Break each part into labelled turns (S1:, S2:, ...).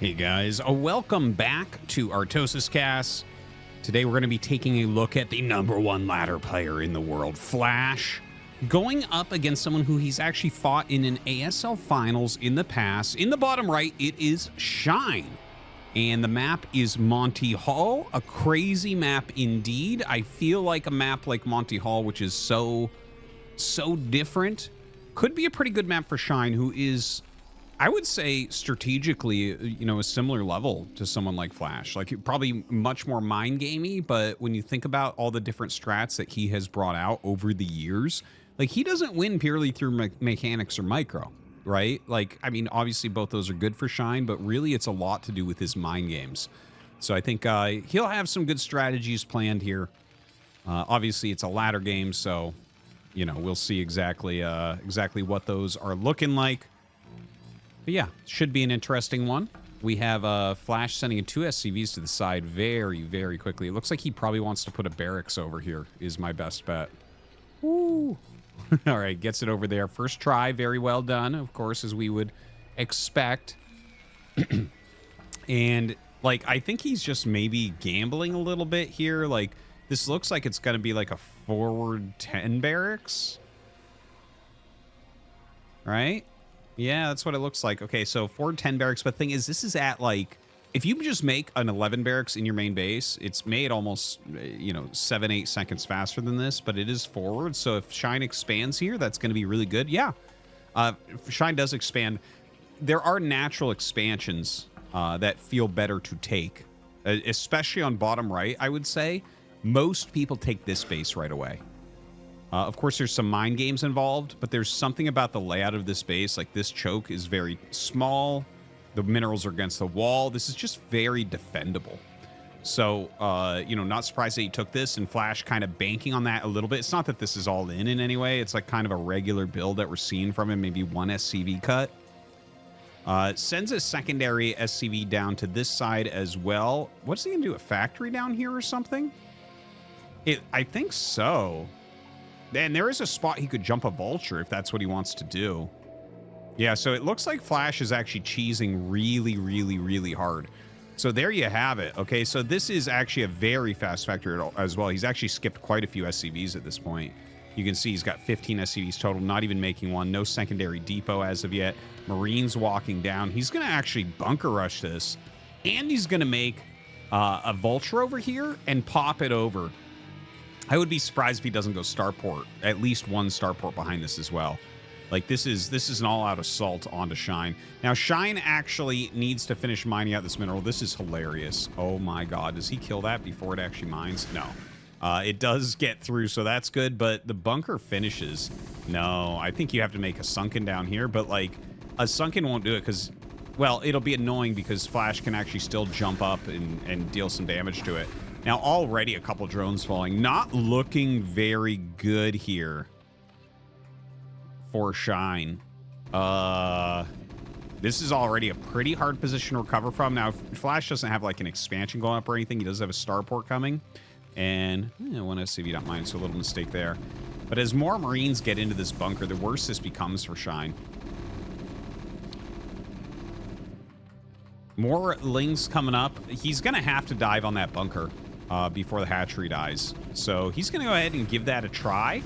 S1: Hey guys, welcome back to ArtosisCasts. Today we're going to be taking a look at the #1 ladder player in the world, Flash, going up against someone who he's actually fought in an ASL finals in the past. In the bottom right, it is Shine, and the map is Monty Hall, a crazy map indeed. I feel like a map like Monty Hall, which is so different, could be a pretty good map for Shine, who is, I would say, strategically, a similar level to someone like Flash. Like, probably much more mind gamey, but when you think about all the different strats that he has brought out over the years, like, he doesn't win purely through mechanics or micro, right? Like, I mean, obviously both those are good for Shine, but really it's a lot to do with his mind games. So I think he'll have some good strategies planned here. Obviously it's a ladder game, so, we'll see exactly what those are looking like. But yeah, should be an interesting one. We have Flash sending in 2 SCVs to the side very, very quickly. It looks like he probably wants to put a barracks over here, is my best bet. Woo! All right, gets it over there. First try, very well done, of course, as we would expect. And, like, I think he's just maybe gambling a little bit here. Like, this looks like it's going to be like a forward 10 barracks. Right? Yeah, that's what it looks like. Okay, so forward 10 barracks, but the thing is, this is at, like, if you just make an 11 barracks in your main base, it's made almost, 7-8 seconds faster than this, but it is forward. So if Shine expands here, that's going to be really good. Yeah, if Shine does expand. There are natural expansions that feel better to take, especially on bottom right, I would say. Most people take this base right away. Of course, there's some mind games involved, but there's something about the layout of this base. Like, this choke is very small. The minerals are against the wall. This is just very defendable. So, not surprised that he took this, and Flash kind of banking on that a little bit. It's not that this is all in any way. It's like kind of a regular build that we're seeing from him, maybe one SCV cut. Sends a secondary SCV down to this side as well. What's he going to do, a factory down here or something? I think so. And there is a spot he could jump a vulture if that's what he wants to do. Yeah, so it looks like Flash is actually cheesing really, really, really hard. So there you have it. Okay, so this is actually a very fast factory as well. He's actually skipped quite a few SCVs at this point. You can see he's got 15 SCVs total, not even making one. No secondary depot as of yet. Marines walking down. He's going to actually bunker rush this. And he's going to make a vulture over here and pop it over. I would be surprised if he doesn't go starport. At least one starport behind this as well. Like, this is an all-out assault onto Shine. Now, Shine actually needs to finish mining out this mineral. This is hilarious. Oh my god. Does he kill that before it actually mines? No. It does get through, so that's good, but the bunker finishes. No, I think you have to make a sunken down here, but, like, a sunken won't do it because, well, it'll be annoying because Flash can actually still jump up and deal some damage to it. Now, already a couple drones falling. Not looking very good here for Shine. This is already a pretty hard position to recover from. Now, Flash doesn't have, like, an expansion going up or anything. He does have a starport coming. And one SCV, don't mind, so a little mistake there. But as more Marines get into this bunker, the worse this becomes for Shine. More Lings coming up. He's going to have to dive on that bunker before the hatchery dies. So he's going to go ahead and give that a try.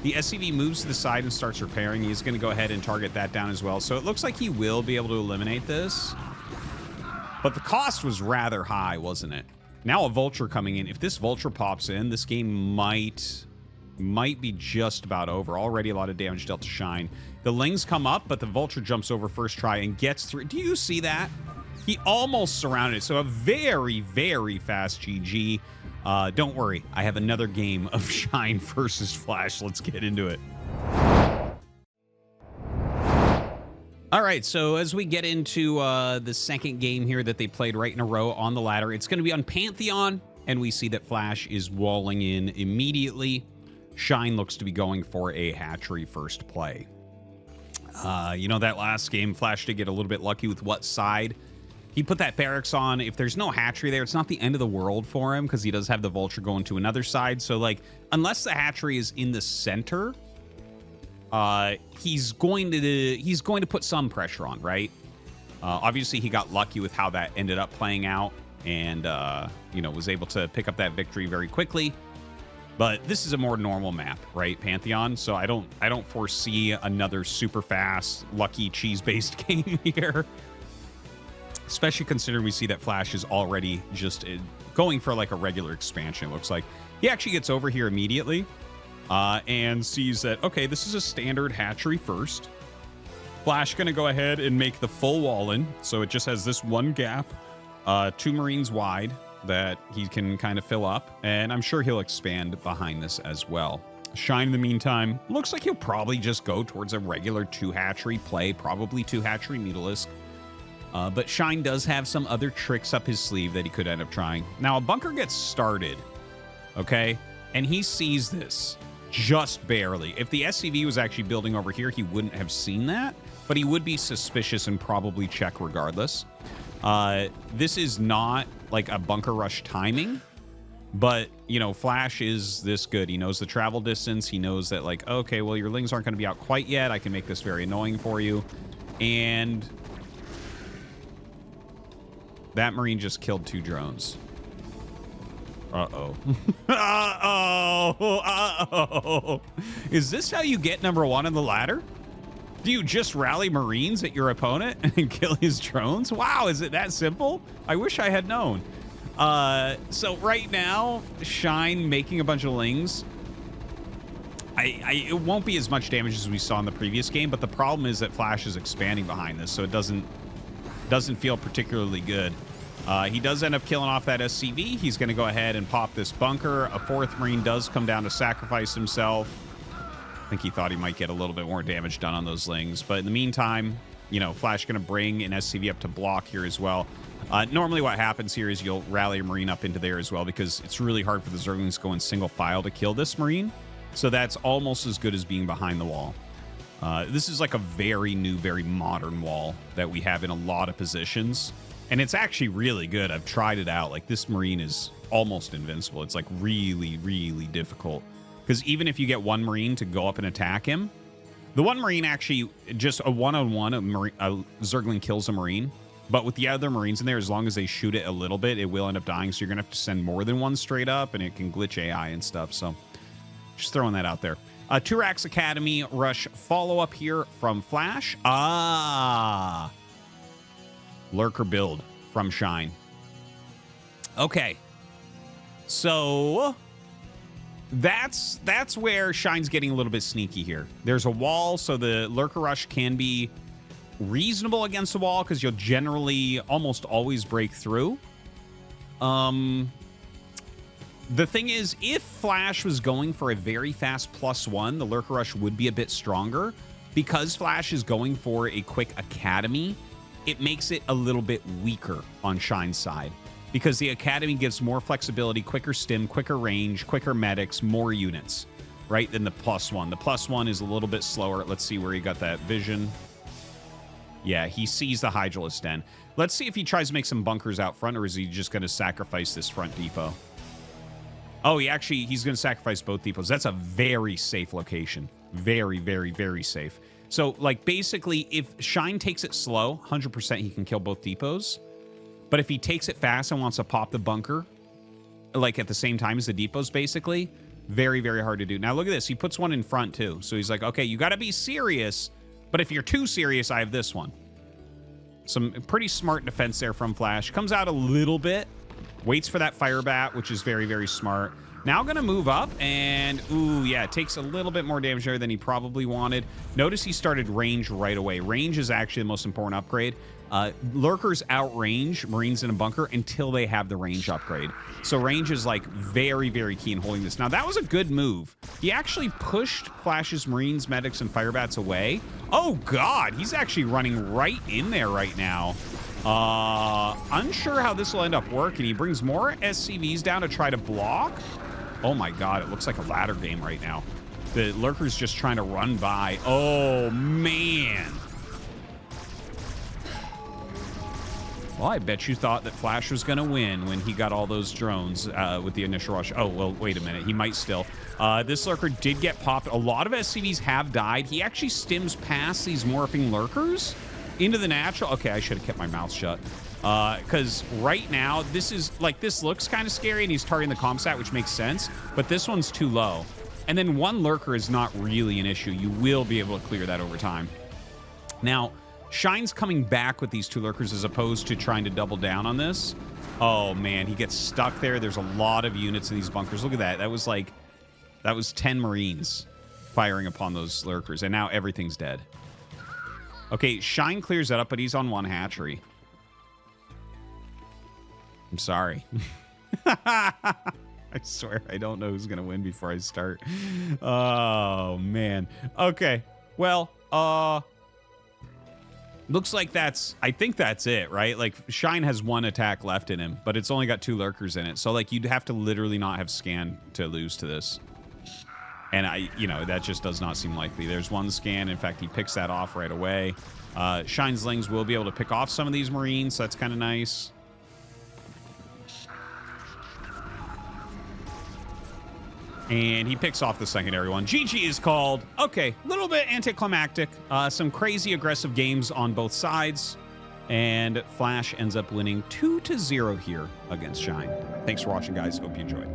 S1: The SCV moves to the side and starts repairing. He's going to go ahead and target that down as well. So it looks like he will be able to eliminate this. But the cost was rather high, wasn't it? Now a vulture coming in. If this vulture pops in, this game might be just about over. Already a lot of damage dealt to Shine. The Lings come up, but the vulture jumps over first try and gets through. Do you see that? He almost surrounded it. So a very, very fast GG. Don't worry. I have another game of Shine versus Flash. Let's get into it. All right, so as we get into the second game here that they played right in a row on the ladder, it's going to be on Pantheon, and we see that Flash is walling in immediately. Shine looks to be going for a hatchery first play. That last game, Flash did get a little bit lucky with what side he put that barracks on. If there's no hatchery there, it's not the end of the world for him because he does have the vulture going to another side. So, like, unless the hatchery is in the center, he's going to put some pressure on, right? Obviously, he got lucky with how that ended up playing out and, was able to pick up that victory very quickly. But this is a more normal map, right, Pantheon? So I don't foresee another super fast, lucky cheese-based game here. Especially considering we see that Flash is already just going for like a regular expansion, it looks like. He actually gets over here immediately and sees that, okay, this is a standard hatchery first. Flash going to go ahead and make the full wall in. So it just has this one gap, 2 Marines wide, that he can kind of fill up, and I'm sure he'll expand behind this as well. Shine, in the meantime, looks like he'll probably just go towards a regular 2 hatchery play, probably 2 hatchery Mutalisk. But Shine does have some other tricks up his sleeve that he could end up trying. Now, a bunker gets started, okay, and he sees this just barely. If the SCV was actually building over here, he wouldn't have seen that, but he would be suspicious and probably check regardless. This is not like a bunker rush timing, but Flash is this good. He knows the travel distance. He knows that, like, okay, well, your lings aren't going to be out quite yet. I can make this very annoying for you. And that Marine just killed 2 drones. Uh-oh. Uh-oh. Is this how you get number 1 on the ladder? Do you just rally Marines at your opponent and kill his drones? Wow, is it that simple? I wish I had known. So right now, Shine making a bunch of lings. It won't be as much damage as we saw in the previous game, but the problem is that Flash is expanding behind this, so it doesn't feel particularly good. He does end up killing off that SCV. He's going to go ahead and pop this bunker. A 4th Marine does come down to sacrifice himself. I think he thought he might get a little bit more damage done on those lings. But in the meantime, Flash going to bring an SCV up to block here as well. Normally what happens here is you'll rally a Marine up into there as well, because it's really hard for the Zerglings to go in single file to kill this Marine. So that's almost as good as being behind the wall. This is like a very new, very modern wall that we have in a lot of positions. And it's actually really good. I've tried it out. Like, this Marine is almost invincible. It's like really, really difficult. Because even if you get 1 Marine to go up and attack him, the 1 Marine actually, just a one-on-one, a Zergling kills a Marine. But with the other Marines in there, as long as they shoot it a little bit, it will end up dying. So you're going to have to send more than 1 straight up, and it can glitch AI and stuff. So just throwing that out there. Turax Academy rush follow-up here from Flash. Lurker build from Shine. Okay. So that's where Shine's getting a little bit sneaky here. There's a wall, so the Lurker Rush can be reasonable against the wall because you'll generally almost always break through. The thing is, if Flash was going for a very fast +1, the Lurker Rush would be a bit stronger. Because Flash is going for a quick Academy, it makes it a little bit weaker on Shine's side. Because the Academy gives more flexibility, quicker stim, quicker range, quicker medics, more units, right, than the +1. The +1 is a little bit slower. Let's see where he got that vision. Yeah, he sees the Hydralisk Den. Let's see if he tries to make some bunkers out front, or is he just going to sacrifice this front depot? Oh, he's going to sacrifice both depots. That's a very safe location. Very, very, very safe. So, like, basically, if Shine takes it slow, 100% he can kill both depots. But if he takes it fast and wants to pop the bunker, like, at the same time as the depots, basically, very, very hard to do. Now, look at this. He puts one in front, too. So he's like, okay, you got to be serious. But if you're too serious, I have this one. Some pretty smart defense there from Flash. Comes out a little bit. Waits for that fire bat, which is very, very smart. Now going to move up, and ooh, yeah, it takes a little bit more damage there than he probably wanted. Notice he started range right away. Range is actually the most important upgrade. Lurkers outrange Marines in a bunker until they have the range upgrade. So range is like very, very key in holding this. Now that was a good move. He actually pushed Flash's Marines, medics, and fire bats away. Oh God, he's actually running right in there right now. Unsure how this will end up working. He brings more SCVs down to try to block. Oh my God, it looks like a ladder game right now. The Lurker's just trying to run by. Oh man. Well, I bet you thought that Flash was going to win when he got all those drones with the initial rush. Oh, well, wait a minute. He might still. This Lurker did get popped. A lot of SCVs have died. He actually stims past these morphing Lurkers. Into the natural. Okay, I should have kept my mouth shut. Because right now, this looks kind of scary, and he's targeting the comp stat, which makes sense. But this one's too low. And then one lurker is not really an issue. You will be able to clear that over time. Now, Shine's coming back with these 2 lurkers as opposed to trying to double down on this. Oh, man, he gets stuck there. There's a lot of units in these bunkers. Look at that. That was 10 Marines firing upon those lurkers, and now everything's dead. Okay, Shine clears that up, but he's on 1 hatchery. I'm sorry. I swear, I don't know who's going to win before I start. Oh, man. Okay. Well, looks like I think that's it, right? Like, Shine has 1 attack left in him, but it's only got 2 lurkers in it. So, like, you'd have to literally not have scan to lose to this. And that just does not seem likely. There's 1 scan. In fact, he picks that off right away. Shine's Lings will be able to pick off some of these Marines, so that's kind of nice. And he picks off the secondary one. GG is called. Okay, a little bit anticlimactic. Some crazy aggressive games on both sides. And Flash ends up winning 2-0 here against Shine. Thanks for watching, guys. Hope you enjoyed.